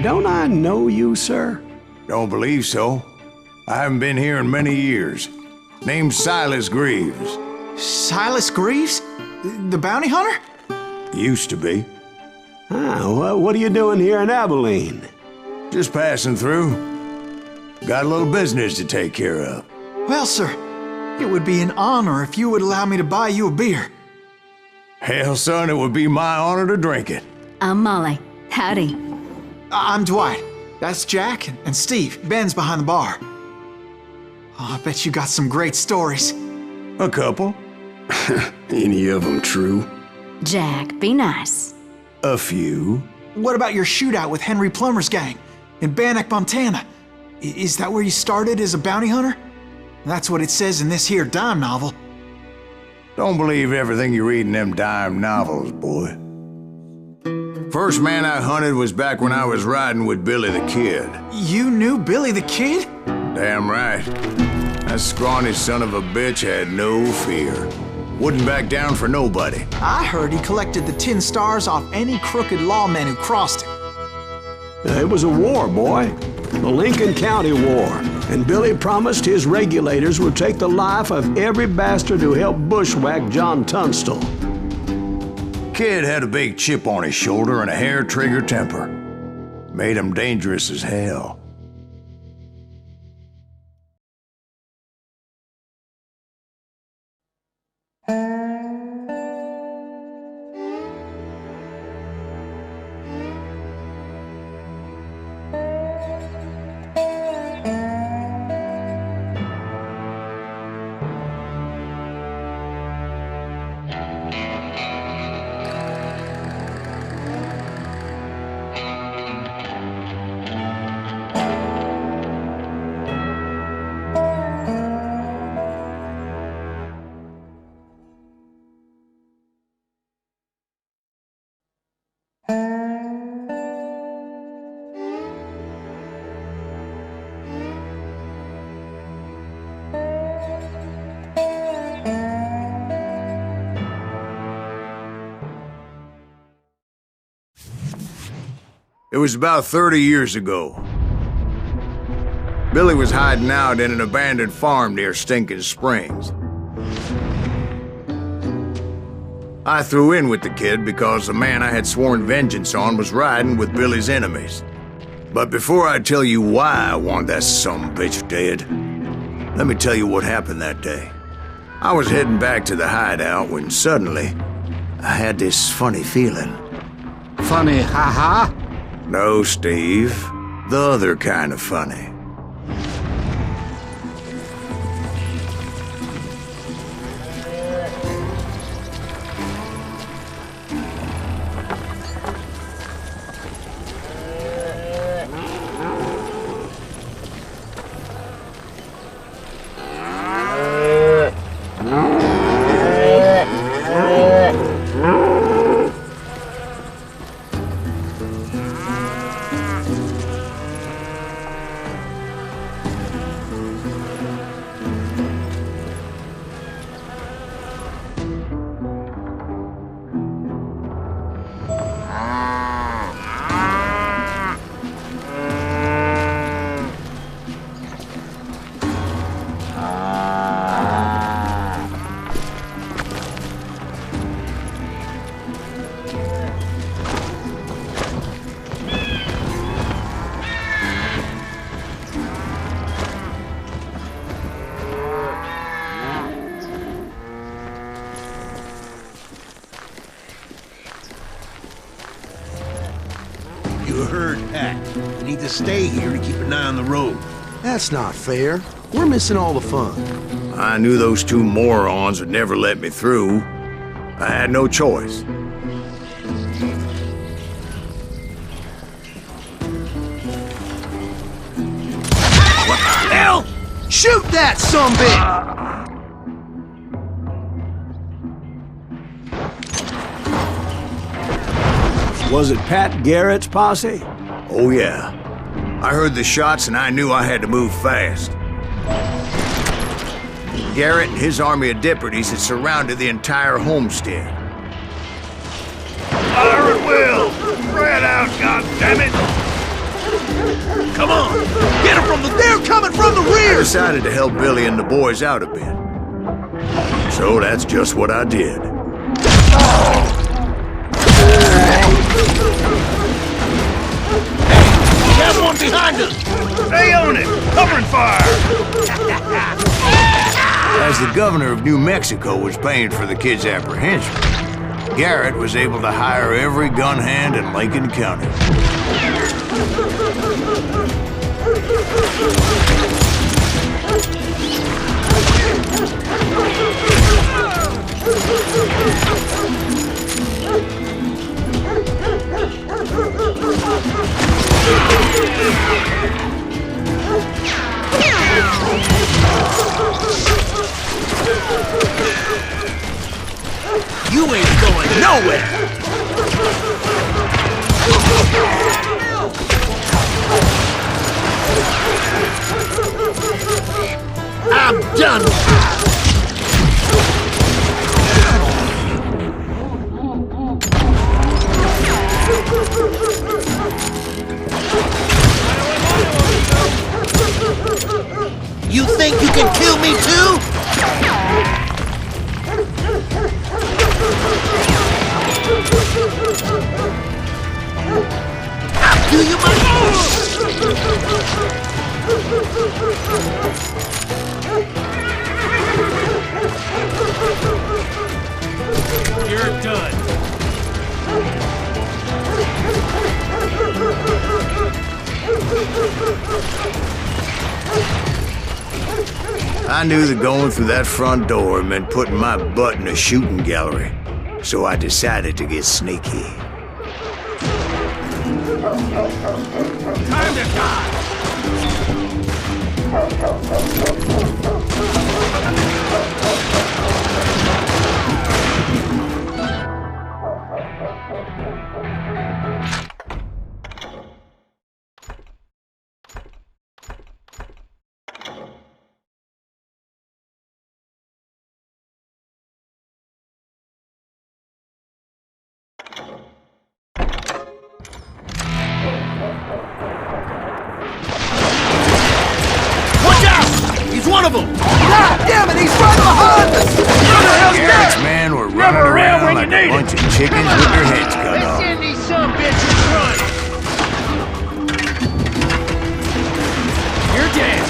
don't I know you, sir? Don't believe so. I haven't been here in many years. Name's Silas Greaves. Silas Greaves? The bounty hunter? Used to be. Well, what are you doing here in Abilene? Just passing through. Got a little business to take care of. Well, sir, it would be an honor if you would allow me to buy you a beer. Hell, son, it would be my honor to drink it. I'm Molly. Howdy. I'm Dwight. That's Jack and Steve. Ben's behind the bar. Oh, I bet you got some great stories. A couple. Any of them true? Jack, be nice. A few. What about your shootout with Henry Plummer's gang in Bannock, Montana? Is that where you started as a bounty hunter? That's what it says in this here dime novel. Don't believe everything you read in them dime novels, boy. First man I hunted was back when I was riding with Billy the Kid. You knew Billy the Kid? Damn right. That scrawny son of a bitch had no fear. Wouldn't back down for nobody. I heard he collected the 10 stars off any crooked lawmen who crossed him. It was a war, boy. The Lincoln County War. And Billy promised his regulators would take the life of every bastard who helped bushwhack John Tunstall. Kid had a big chip on his shoulder and a hair-trigger temper. Made him dangerous as hell. It was about 30 years ago. Billy was hiding out in an abandoned farm near Stinking Springs. I threw in with the kid because the man I had sworn vengeance on was riding with Billy's enemies. But before I tell you why I want that sumbitch dead, let me tell you what happened that day. I was heading back to the hideout when suddenly I had this funny feeling. Funny, haha? No, Steve. The other kind of funny. You heard Pat. You need to stay here to keep an eye on the road. That's not fair. We're missing all the fun. I knew those two morons would never let me through. I had no choice. What the hell? Shoot that sumbitch! Was it Pat Garrett's posse? Oh yeah. I heard the shots and I knew I had to move fast. Garrett and his army of deputies had surrounded the entire homestead. Fire at will! Spread out, goddammit! Come on! Get them from the... They're coming from the I rear! decided to help Billy and the boys out a bit. So that's just what I did. We have one behind us! Stay on it! Covering fire! As the governor of New Mexico was paying for the kids' apprehension, Garrett was able to hire every gun hand in Lincoln County. You ain't going nowhere! I'm done! You think you can kill me too? I'll do you my... You're done. I knew that going through that front door meant putting my butt in a shooting gallery, so I decided to get sneaky. Time to die! Watch out! He's one of them! God damn it, he's right behind us! Garrett's men were running around like a bunch of chickens with their heads cut off. Send these some bitches run! You're dead!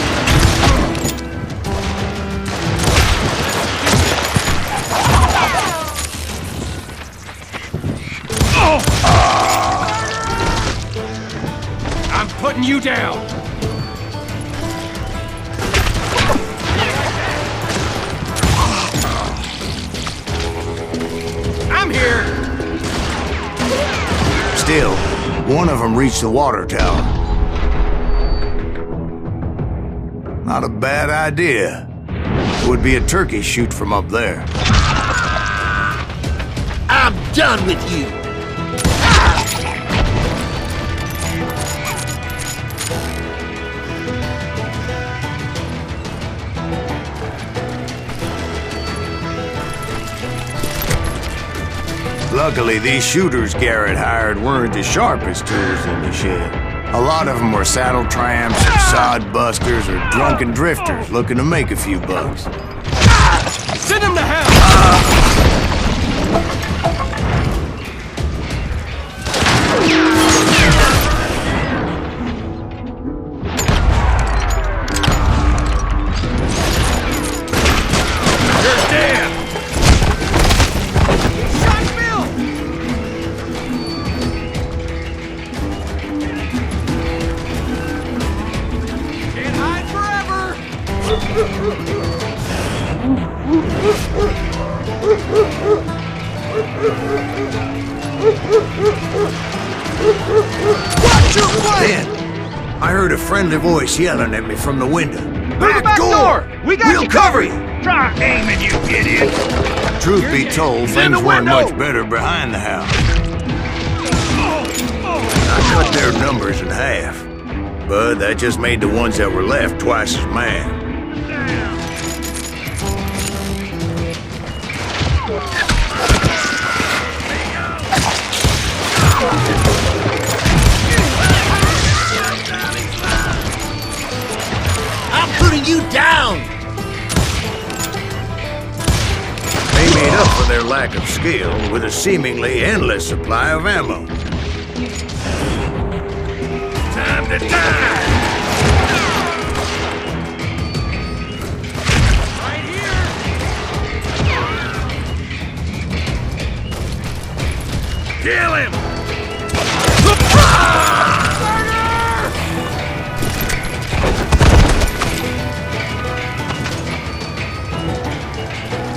I'm putting you down! I'm here! Still, one of them reached the water tower. Not a bad idea. It would be a turkey shoot from up there. I'm done with you! Luckily, these shooters Garrett hired weren't the sharpest tools in the shed. A lot of them were saddle tramps, or sod busters, or drunken drifters looking to make a few bucks. Send him to hell! You're dead! Shot Bill! Can't hide forever! Watch your way! Then, I heard a friendly voice yelling at me from the window. Back door! We got We'll cover you! Try aiming, you idiot! Truth be told, He's in things the weren't window. much better behind the house. I cut their numbers in half, but that just made the ones that were left twice as mad. up for their lack of skill with a seemingly endless supply of ammo. Time to die! Right here! Kill him!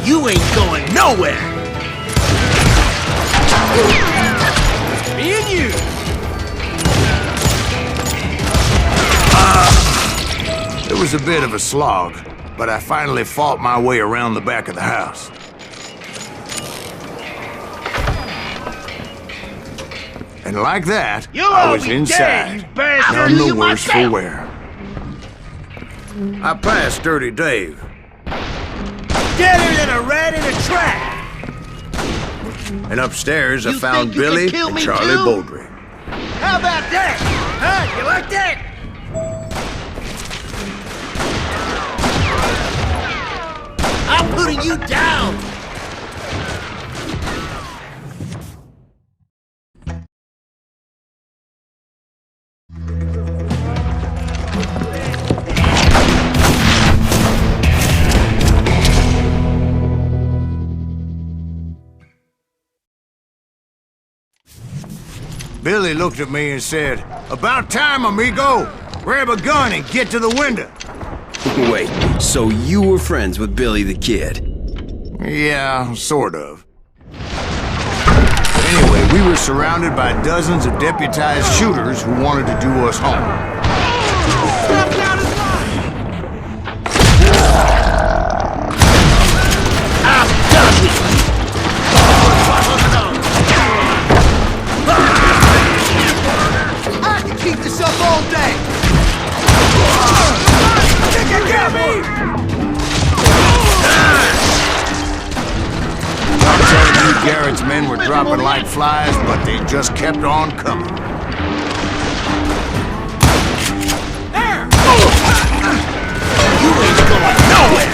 You ain't going nowhere! Me and you! It was a bit of a slog, but I finally fought my way around the back of the house. And like that, I was inside, none the worse for wear. I passed Dirty Dave. Deader than a rat in a trap! And upstairs I You found think you can Billy kill and me Charlie too? Baldry. How about that? Huh? You like that? I'm putting you down! Billy looked at me and said, "About time, amigo! Grab a gun and get to the window!" Wait, so you were friends with Billy the Kid? Yeah, sort of. Anyway, we were surrounded by dozens of deputized shooters who wanted to do us harm. I can keep this up all day! I'm telling you, Garrett's men were dropping like flies, but they just kept on coming. There! You ain't going nowhere!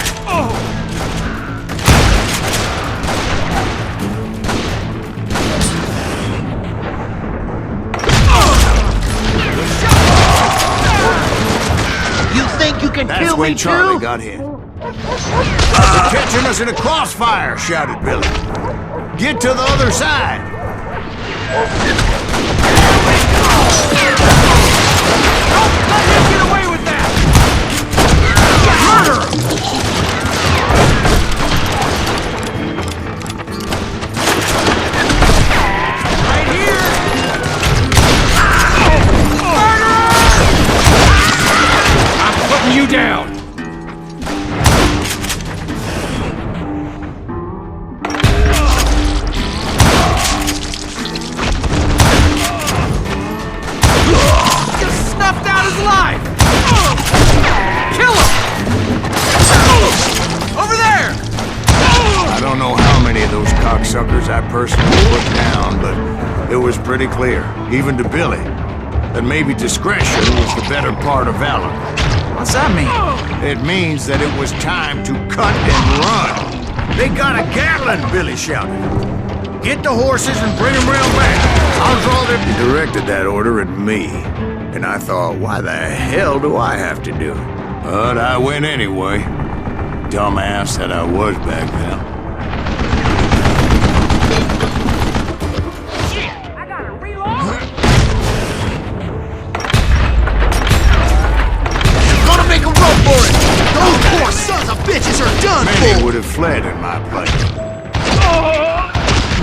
You think you can That's kill when me Charlie too? got hit. They're catching us in a crossfire, shouted Billy. Get to the other side. Don't let him get away with that! Murder! Right here! Murder! I'm putting you down! Snuffed out his life! Kill him! Over there! I don't know how many of those cocksuckers I personally put down, but it was pretty clear, even to Billy, that maybe discretion was the better part of valor. What's that mean? It means that it was time to cut and run. They got a Gatling, Billy shouted. Get the horses and bring them round back. I'll draw them. He directed that order at me. And I thought, why the hell do I have to do it? But I went anyway. Dumbass that I was back then. Shit! I gotta reload! Gonna make a run for it! Those poor sons of bitches are done Many for! would have fled in my place.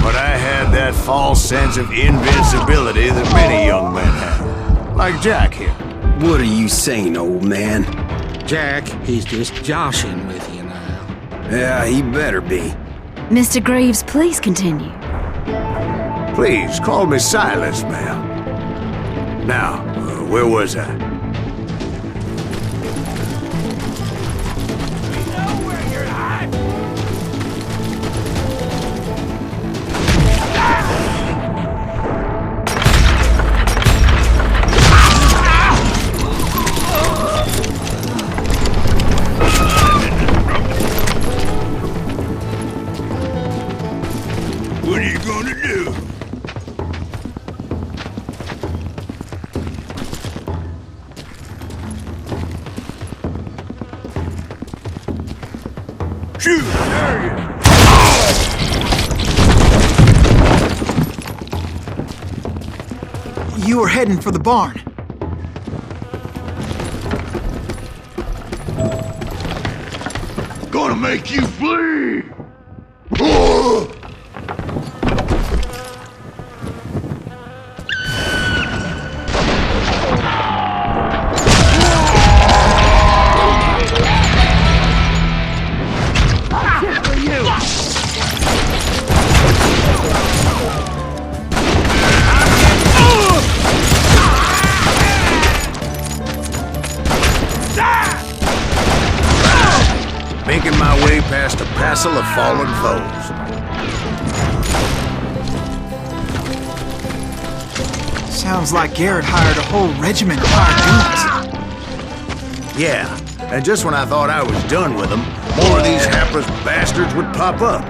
But I had that false sense of invincibility that many young men have. Like Jack here. What are you saying, old man? Jack, he's just joshing with you now. Yeah, he better be. Mr. Greaves, please continue. Please, call me Silas, ma'am. Now, where was I? gonna do? Shoot! There you go! You were heading for the barn. Gonna make you bleed! Making my way past a passel of fallen foes. Sounds like Garrett hired a whole regiment of hired guns. Yeah, and just when I thought I was done with them, more of these hapless bastards would pop up.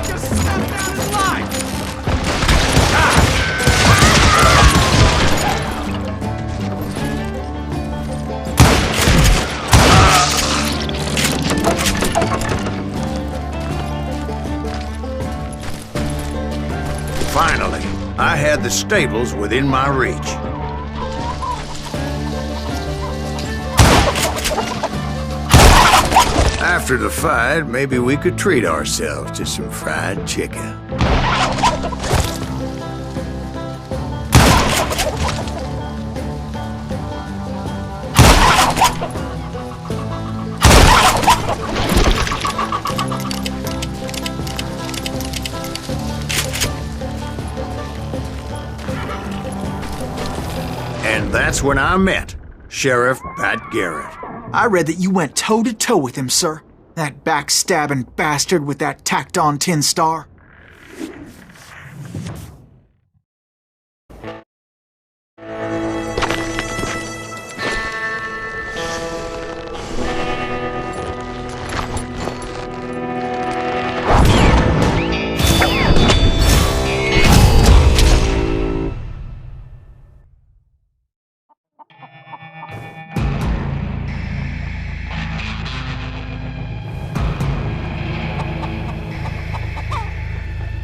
Just step down his line! Finally, I had the stables within my reach. After the fight, maybe we could treat ourselves to some fried chicken. And that's when I met Sheriff Pat Garrett. I read that you went toe-to-toe with him, sir. That backstabbing bastard with that tacked-on tin star.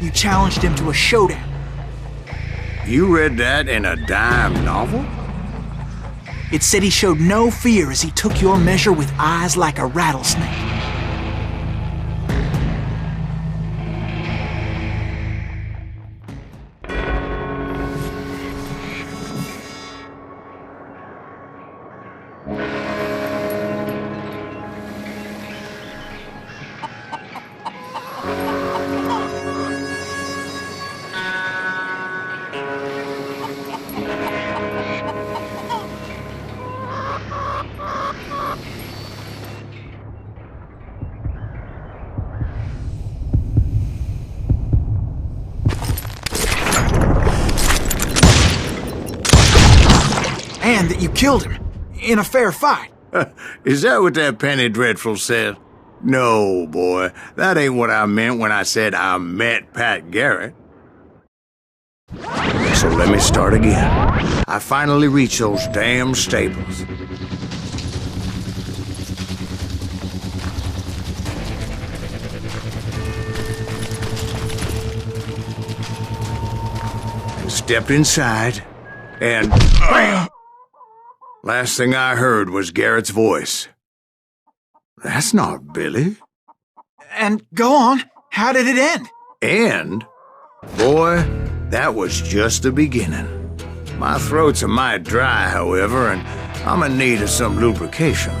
You challenged him to a showdown. You read that in a dime novel? It said he showed no fear as he took your measure with eyes like a rattlesnake. And that you killed him in a fair fight. Is that what that Penny Dreadful said? No, boy. That ain't what I meant when I said I met Pat Garrett. So let me start again. I finally reached those damn stables. And stepped inside, and BAM! Last thing I heard was Garrett's voice. That's not Billy. And go on, how did it end? And, boy, that was just the beginning. My throat's a mite dry, however, and I'm in need of some lubrication.